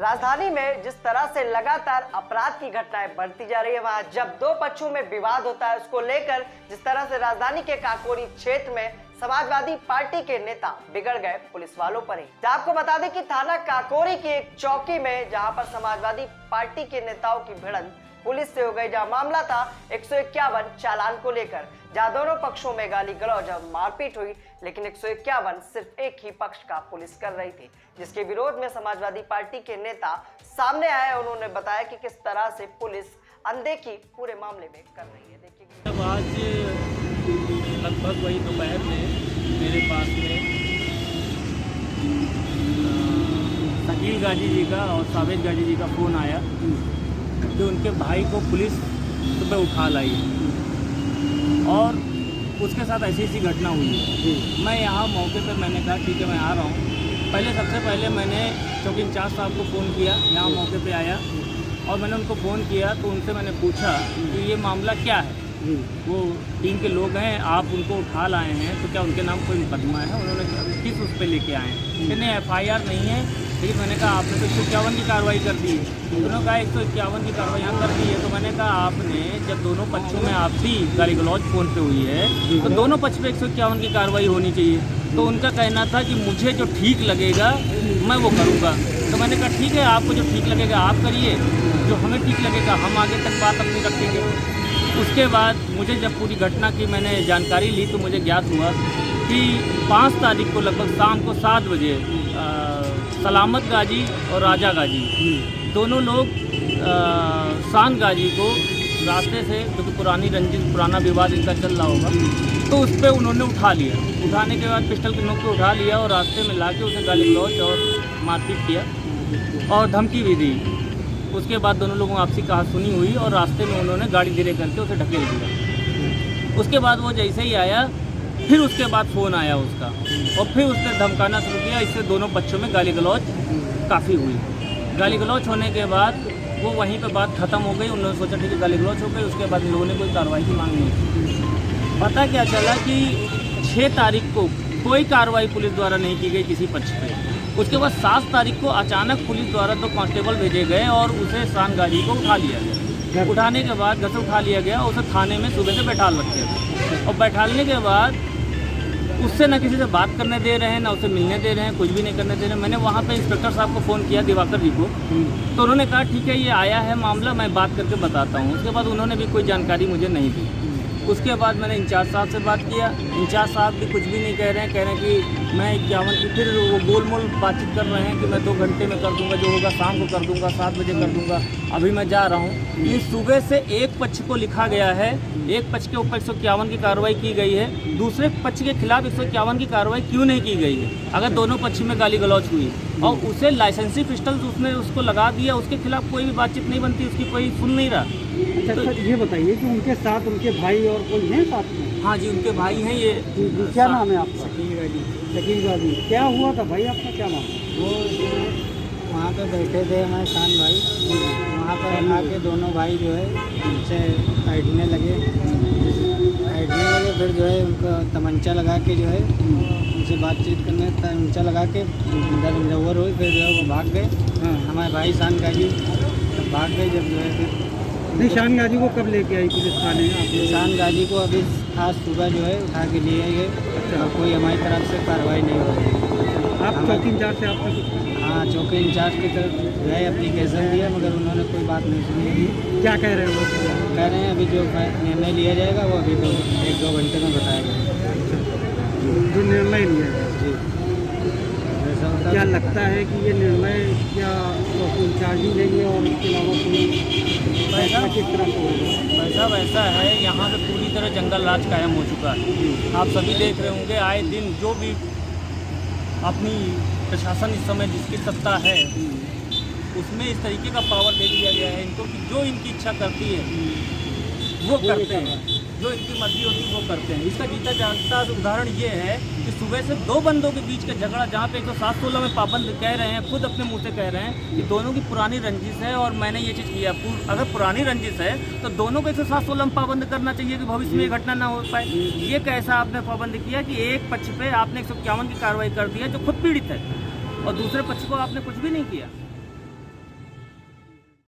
राजधानी में जिस तरह से लगातार अपराध की घटनाएं बढ़ती जा रही है, वहां जब दो पक्षों में विवाद होता है, उसको लेकर जिस तरह से राजधानी के काकोरी क्षेत्र में समाजवादी पार्टी के नेता बिगड़ गए पुलिस वालों पर ही। आपको बता दें कि थाना काकोरी की एक चौकी में जहां पर समाजवादी पार्टी के नेताओं की भिड़ंत पुलिस से हो गई, जहां मामला था 151 चालान को लेकर, जहां दोनों पक्षों में गाली गलौज और मारपीट हुई, लेकिन 151 सिर्फ एक ही पक्ष का पुलिस कर रही थी, जिसके विरोध में समाजवादी पार्टी के नेता सामने आए। उन्होंने बताया कि किस तरह से पुलिस अनदेखी पूरे मामले में कर रही है। देखिए, जब आज लगभग वही दोपहर में मेरे पास में शकील गाजी जी का और सावेद गाजी जी का फ़ोन आया कि उनके भाई को पुलिस सुबह उठा लाई और उसके साथ ऐसी ऐसी घटना हुई है। मैं यहाँ मौके पर मैंने कहा ठीक है मैं आ रहा हूँ। सबसे पहले मैंने चौकी इंचार्ज साहब को फ़ोन किया, यहाँ मौके पे आया और मैंने उनको फ़ोन किया तो उनसे मैंने पूछा कि ये मामला क्या है। वो टीम के लोग हैं, आप उनको उठा लाए हैं तो क्या उनके नाम कोई मुकदमा है? उन्होंने किस उस पर लेके आए हैं? कि नहीं FIR नहीं है। लेकिन मैंने कहा आपने तो 151 की कार्रवाई कर दी है। उन्होंने कहा 151 की कार्रवाई यहाँ कर दी है। तो मैंने कहा आपने जब दोनों पक्षों में आपसी गाली गलौज फ़ोन पे हुई है तो दोनों पक्ष पे 151 की कार्रवाई होनी चाहिए। तो उनका कहना था कि मुझे जो ठीक लगेगा मैं वो करूँगा। तो मैंने कहा ठीक है, आपको जो ठीक लगेगा आप करिए, जो हमें ठीक लगेगा हम आगे तक बात अपनी रखेंगे। उसके बाद मुझे जब पूरी घटना की मैंने जानकारी ली तो मुझे ज्ञात हुआ कि 5 तारीख को लगभग शाम को 7 बजे सलामत गाजी और राजा गाजी दोनों लोग शान गाजी को रास्ते से, क्योंकि पुरानी रंजिश पुराना विवाद इनका चल रहा होगा, तो उस पर उन्होंने उठा लिया। उठाने के बाद पिस्टल के नोक पे उठा लिया और रास्ते में लाके उसे गाली गलौज और मारपीट किया और धमकी भी दी। उसके बाद दोनों लोगों आपसी कहासुनी हुई और रास्ते में उन्होंने गाड़ी धीरे करके उसे ढकेल दिया। उसके बाद वो जैसे ही आया फिर उसके बाद फ़ोन आया उसका और फिर उसने धमकाना शुरू किया। इससे दोनों पक्षों में गाली गलौज काफ़ी हुई। गाली गलौज होने के बाद वो वहीं पे बात ख़त्म हो गई। उन्होंने सोचा ठीक है गाली गलौज हो गई। उसके बाद इन लोगों ने कोई कार्रवाई की मांग नहीं की। पता क्या चला कि 6 तारीख को कोई कार्रवाई पुलिस द्वारा नहीं की गई किसी पक्ष पे। उसके बाद 7 तारीख को अचानक पुलिस द्वारा 2 कांस्टेबल भेजे गए और उसे शान गाजी को उठा लिया गया। उठाने के बाद घर से उठा लिया गया, उसे थाने में सुबह से बैठाल रखे थे और बैठालने के बाद उससे ना किसी से बात करने दे रहे हैं, ना उसे मिलने दे रहे हैं, कुछ भी नहीं करने दे रहे हैं। मैंने वहाँ पे इंस्पेक्टर साहब को फ़ोन किया, दिवाकर जी को, तो उन्होंने कहा ठीक है ये आया है मामला, मैं बात करके बताता हूँ। उसके बाद उन्होंने भी कोई जानकारी मुझे नहीं दी। उसके बाद मैंने इंचार्ज साहब से बात किया। इंचार्ज साहब भी कुछ भी नहीं कह रहे हैं कि मैं 51 की, फिर वो गोल मोल बातचीत कर रहे हैं कि मैं 2 घंटे में कर दूंगा, जो होगा शाम को कर दूंगा, 7 बजे कर दूंगा, अभी मैं जा रहा हूँ। इस सुबह से एक पक्ष को लिखा गया है, एक पक्ष के ऊपर 151 की कार्रवाई की गई है, दूसरे पक्ष के खिलाफ 151 की कार्रवाई क्यों नहीं की गई है? अगर दोनों पक्ष में गाली गलौज हुई और उसे लाइसेंसी पिस्टल उसने उसको लगा दिया, उसके खिलाफ कोई भी बातचीत नहीं बनती, उसकी कोई सुन नहीं रहा। अच्छा तो ये बताइए कि उनके साथ उनके भाई और कोई हैं साथ में? हाँ जी, उनके भाई हैं। ये क्या नाम है आपका? शकील गाजी। क्या हुआ था भाई आपका, क्या नाम? वो वहाँ पे बैठे थे हमारे शान भाई, वहाँ पर आके दोनों भाई जो है उनसे बैठने लगे। फिर जो है उनको तमंचा लगा के जो है उनसे बातचीत करने, तमंचा लगा के इंदर हुई। फिर जो है वो भाग गए। हमारे भाई शान गाजी भाग गए। जब जो है फिर नहीं, शान गाजी को कब लेके आई पुलिस थाने? शान गाजी को अभी आज सुबह जो है उठा के लिए गए। अच्छा, कोई हमारी तरफ से कार्रवाई नहीं हो रही। आप चौकी इंचार्ज से आपने कुछ? हाँ, चौकी इंचार्ज की तरफ जो है एप्लीकेशन दिया, मगर उन्होंने कोई बात नहीं सुनी। क्या कह रहे हैं वो? कह रहे हैं अभी जो निर्णय लिया जाएगा वो अभी 1-2 घंटे में बताया जाएगा। जो निर्णय लिया जाएगा जी, क्या लगता है कि ये निर्णय क्या चौकी इंचार्ज ही लेंगे और इसके अलावा कोई फैसला किस तरह से होगा? वैसा है, यहाँ पे पूरी तरह जंगल राज कायम हो चुका है। आप सभी देख रहे होंगे, आए दिन जो भी अपनी प्रशासन इस समय जिसकी सत्ता है उसमें इस तरीके का पावर दे दिया गया है इनको कि जो इनकी इच्छा करती है वो करते हैं, जो इनकी मर्जी होती है वो करते हैं। इसका जीता जागता उदाहरण ये है कि सुबह से 2 बंदों के बीच का झगड़ा, जहाँ पे 107-16 में पाबंद कह रहे हैं, खुद अपने मुंह से कह रहे हैं कि दोनों की पुरानी रंजिश है और मैंने ये चीज़ किया। अगर पुरानी रंजिश है तो दोनों को 107-16 में पाबंद करना चाहिए कि भविष्य में ये घटना ना हो पाए। ये कैसा आपने पाबंद किया कि एक पक्ष पे आपने 151 की कार्रवाई कर दी है जो खुद पीड़ित है और दूसरे पक्ष को आपने कुछ भी नहीं किया।